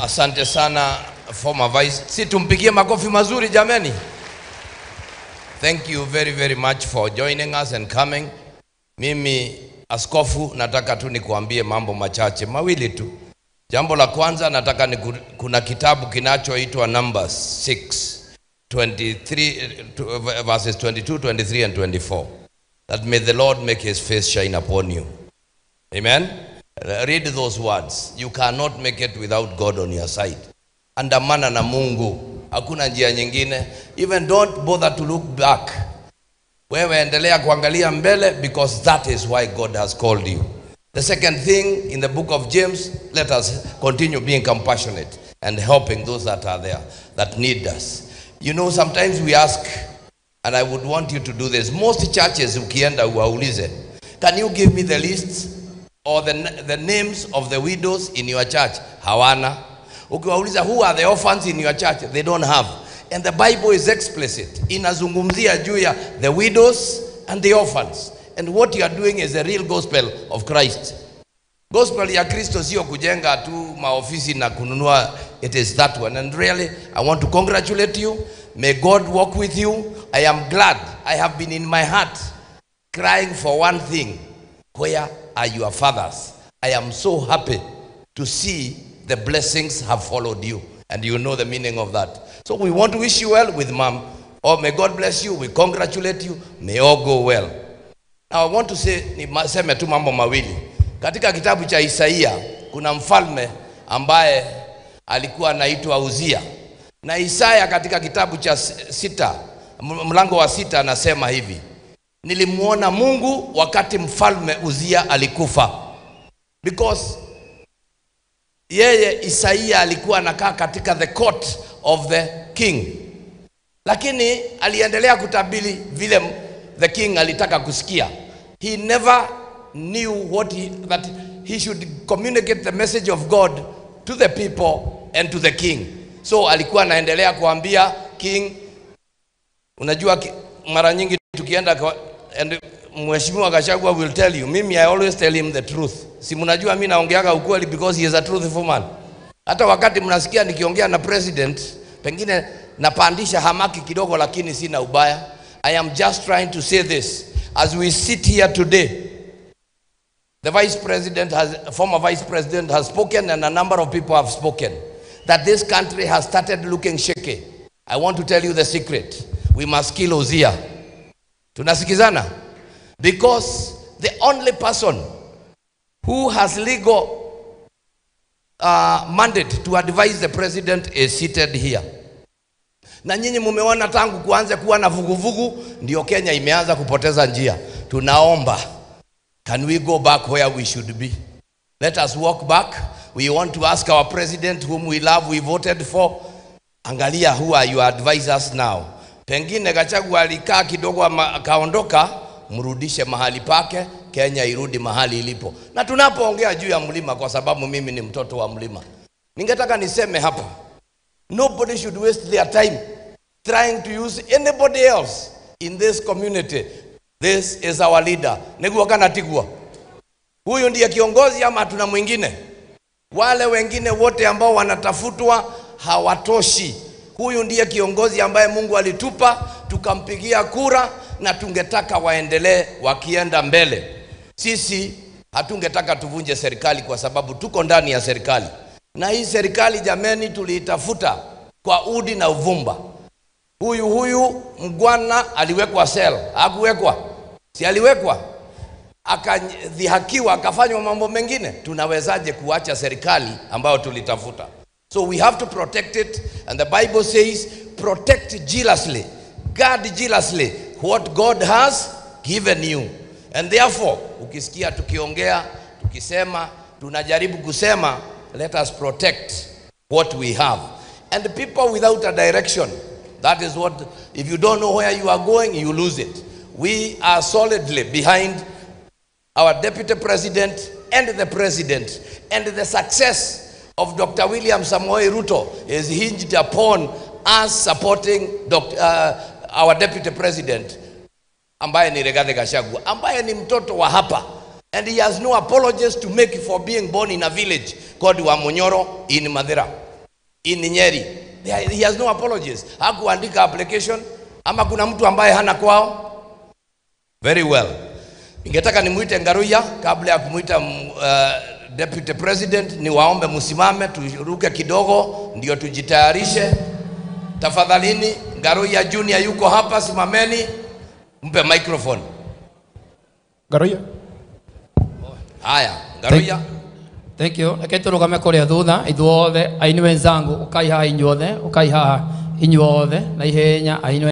Asante sana former vice. Si tumpigie makofi mazuri jameni. Thank you very very much for joining us and coming. Mimi askofu nataka tu nikuambie mambo machache mawili tu. Jambo la kwanza nataka kuna kitabu kinachoitwa Numbers 6:23 verses 22, 23 and 24. That may the Lord make his face shine upon you. Amen. Read those words. You cannot make it without God on your side. Andamana na Mungu. Hakuna njia nyingine. Even don't bother to look back. Wewe endelea kuangalia mbele, because that is why God has called you. The second thing in the book of James, let us continue being compassionate and helping those that are there, that need us. You know, sometimes we ask, and I would want you to do this. Most churches ukienda uwaulize, can you give me the list or the names of the widows in your church? Hawana. Ukiwauliza, who are the orphans in your church? They don't have. And the Bible is explicit. Inazungumzia juu ya the widows and the orphans. And what you are doing is the real gospel of Christ. Gospel ya Kristo sio kujenga tu maofisi na kununua. It is that one. And really, I want to congratulate you. May God walk with you. I am glad. I have been in my heart crying for one thing. Where are your fathers? I am so happy to see the blessings have followed you. And you know the meaning of that. So we want to wish you well with mom. Oh, may God bless you. We congratulate you. May all go well. Now I want to say, niseme tu mambo mawili. Katika kitabu cha Isaia, kuna mfalme ambaye alikuwa anaitwa Uzia. Na Isaya katika kitabu cha 6, mlango wa 6 anasema hivi. Nilimuona Mungu wakati mfalme Uzia alikufa. Because yeye Isaia alikuwa anakaa katika the court of the king. Lakini aliendelea kutabiri vile the king alitaka kusikia. He never knew that he should communicate the message of God to the people and to the king. So alikuwa anaendelea kuambia king, unajua mara nyingi tukienda and Mheshimiwa Gachagua will tell you, mimi I always tell him the truth. Si mnajua mimi naongeaga ukweli because he is a truthful man. Hata wakati mnasikia nikiongea na president, pengine napandisha hamaki kidogo lakini sina ubaya. I am just trying to say this. As we sit here today, the former vice president has spoken, and a number of people have spoken, that this country has started looking shaky. I want to tell you the secret. We must kill Uzia. Tunasikizana? Because the only person who has legal mandate to advise the president is seated here. Na nyinyi mumeona tangu kuanza kuwa na vuguvugu ndio Kenya imeanza kupoteza njia. Tunaomba, can we go back where we should be? Let us walk back. We want to ask our president whom we love, we voted for. Angalia, who are your advisors now? Pengine Gachagua alikaa kidogo akaondoka, mrudishe mahali pake, Kenya irudi mahali ilipo. Na tunapoongea juu ya mlima, kwa sababu mimi ni mtoto wa mlima, ningetaka niseme hapa, nobody should waste their time trying to use anybody else in this community. This is our leader. Negua kana tigua. Huyu ndiye kiongozi ama tuna mwingine? Wale wengine wote ambao wanatafutwa hawatoshi. Huyu ndiye kiongozi ambaye Mungu alitupa, tukampigia kura, na tungetaka waendelee wakienda mbele. Sisi hatungetaka tuvunje serikali kwa sababu tuko ndani ya serikali. Na hii serikali jameni tuliitafuta kwa udi na uvumba. Huyu mgwana aliwekwa cell, hakuwekwa? Si aliwekwa? Akadhihakiwa, akafanywa mambo mengine. Tunawezaje kuacha serikali ambayo tulitafuta? So we have to protect it, and the Bible says, protect jealously, guard jealously what God has given you. And therefore, ukisikia tukiongea, tukisema, tunajaribu kusema, let us protect what we have. And people without a direction, that is what, if you don't know where you are going, you lose it. We are solidly behind our deputy president and the president, and the success of Dr. William Samoei Ruto is hinged upon us supporting our deputy president, ambaye ni Rigathi Gachagua, ambaye ni mtoto wa hapa, and he has no apologies to make for being born in a village called Wamunyoro in Mathira. in Nyeri. He has no apologies. Hakuandika application ama kuna mtu ambaye hana kwao. Very well. Ningetaka nimuite Ngaruya kabla ya kumuita Deputy President, ni waombe msimame turuke kidogo ndio tujitayarishe. Tafadhalini, Ngaruya Junior yuko hapa, simameni. Mpe microphone. Ngaruya. Haya, Ngaruya. Thank you. Eketulugame kuria thutha ithuothe aini wenzangu ukaiha inyuothe na ihenya aini